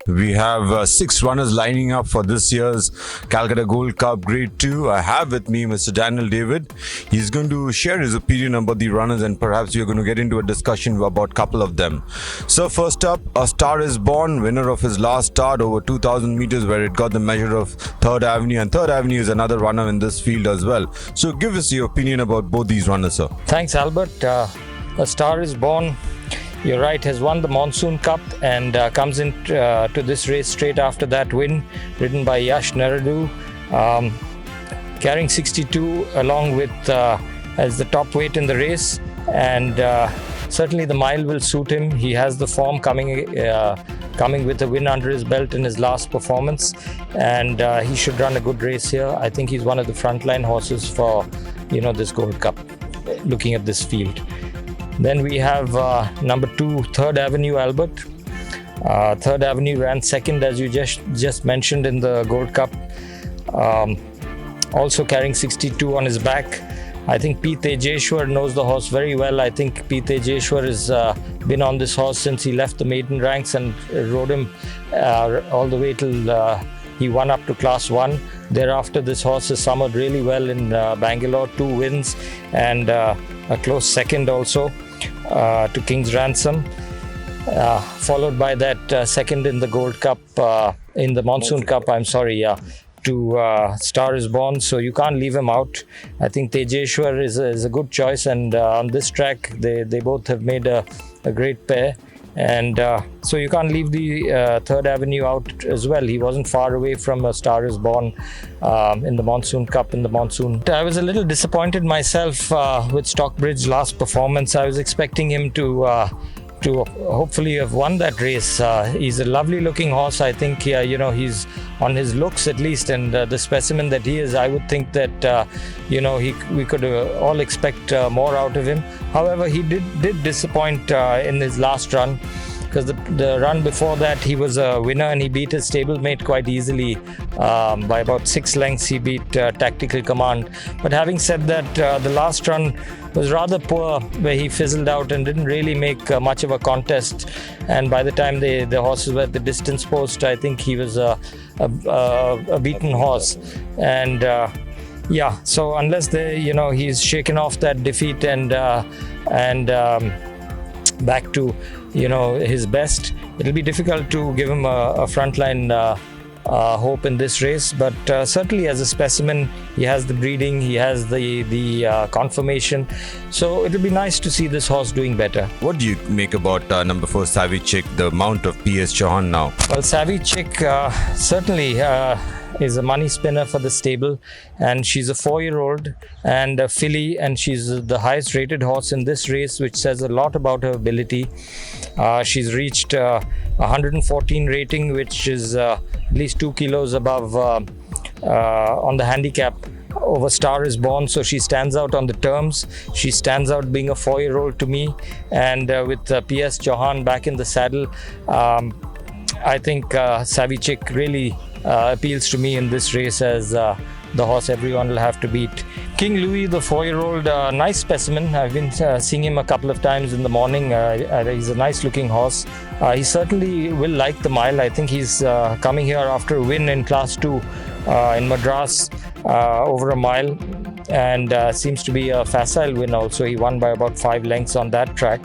We have 6 runners lining up for this year's Calcutta Gold Cup Grade 2. I have with me Mr. Daniel David. He's going to share his opinion about the runners, and perhaps we're going to get into a discussion about a couple of them. So first up, A Star Is Born, winner of his last start over 2,000 meters where it got the measure of 3rd Avenue, and 3rd Avenue is another runner in this field as well. So give us your opinion about both these runners, sir. Thanks, Albert. A Star Is Born, you're right, has won the Monsoon Cup and comes into to this race straight after that win, ridden by Yash Naradu, carrying 62 along with as the top weight in the race, and certainly the mile will suit him. He has the form coming with a win under his belt in his last performance, and he should run a good race here. I think he's one of the frontline horses for this Gold Cup, looking at this field. Then we have number 2, 3rd Avenue, Albert. 3rd Avenue ran second, as you just mentioned, in the Gold Cup. Also carrying 62 on his back. I think P. Tejeshwar knows the horse very well. I think P. Tejeshwar has been on this horse since he left the maiden ranks and rode him all the way till he won up to Class 1. Thereafter, this horse has summered really well in Bangalore, 2 wins and a close second also to King's Ransom, followed by that second in the Gold Cup, in the Monsoon Cup, to Star Is Born. So you can't leave him out. I think Tejeshwar is a good choice, and on this track they both have made a great pair. And so you can't leave the 3rd Avenue out as well. He wasn't far away from A Star Is Born in the Monsoon Cup in the monsoon. I was a little disappointed myself with Stockbridge last performance. I was expecting him to hopefully have won that race. He's a lovely looking horse. I think he's on his looks at least, and the specimen that he is, I would think that we could all expect more out of him. However, he did disappoint in his last run, because the run before that he was a winner and he beat his stablemate quite easily by about 6 lengths. He beat Tactical Command. But having said that, the last run was rather poor, where he fizzled out and didn't really make much of a contest. And by the time the horses were at the distance post, I think he was a beaten horse. And so unless he's shaken off that defeat and back to his best, it'll be difficult to give him a frontline hope in this race. But certainly as a specimen, he has the breeding, he has the conformation, so it'll be nice to see this horse doing better. What do you make about number 4 Savvy Chick, the mount of P.S. Chauhan now? Well, Savvy Chick certainly is a money spinner for the stable, and she's a 4-year-old and a filly, and she's the highest rated horse in this race, which says a lot about her ability. She's reached 114 rating, which is at least 2 kilos above on the handicap over Star Is Born, so she stands out on the terms. She stands out being a 4-year-old to me, and with P.S. Chauhan back in the saddle, I think Savvy Chick really appeals to me in this race as the horse everyone will have to beat. King Louie, the 4-year-old, nice specimen. I've been seeing him a couple of times in the morning. He's a nice looking horse. He certainly will like the mile. I think he's coming here after a win in Class 2 in Madras over a mile, and seems to be a facile win also. He won by about 5 lengths on that track,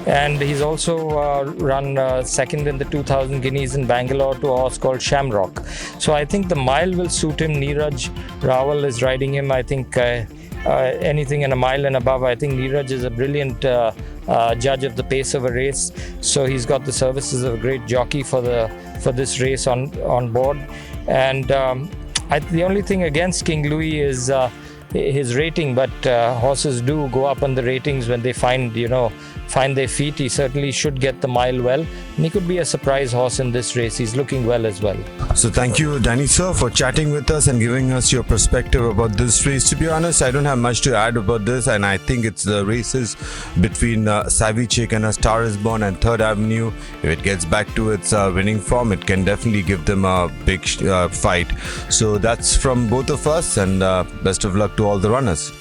and he's also run second in the 2000 guineas in Bangalore to a horse called Shamrock. So I think the mile will suit him. Neeraj Rawal is riding him. I think anything in a mile and above, I think Neeraj is a brilliant judge of the pace of a race, so he's got the services of a great jockey for this race on board. And the only thing against King Louie is his rating, but horses do go up on the ratings when they find their feet. He certainly should get the mile well, and he could be a surprise horse in this race. He's looking well as well. So thank you, Danny sir, for chatting with us and giving us your perspective about this race. To be honest, I don't have much to add about this, and I think it's the races between Savvy Chick and A Star Is Born and 3rd Avenue. If it gets back to its winning form, it can definitely give them a big fight. So that's from both of us, and best of luck to all the runners.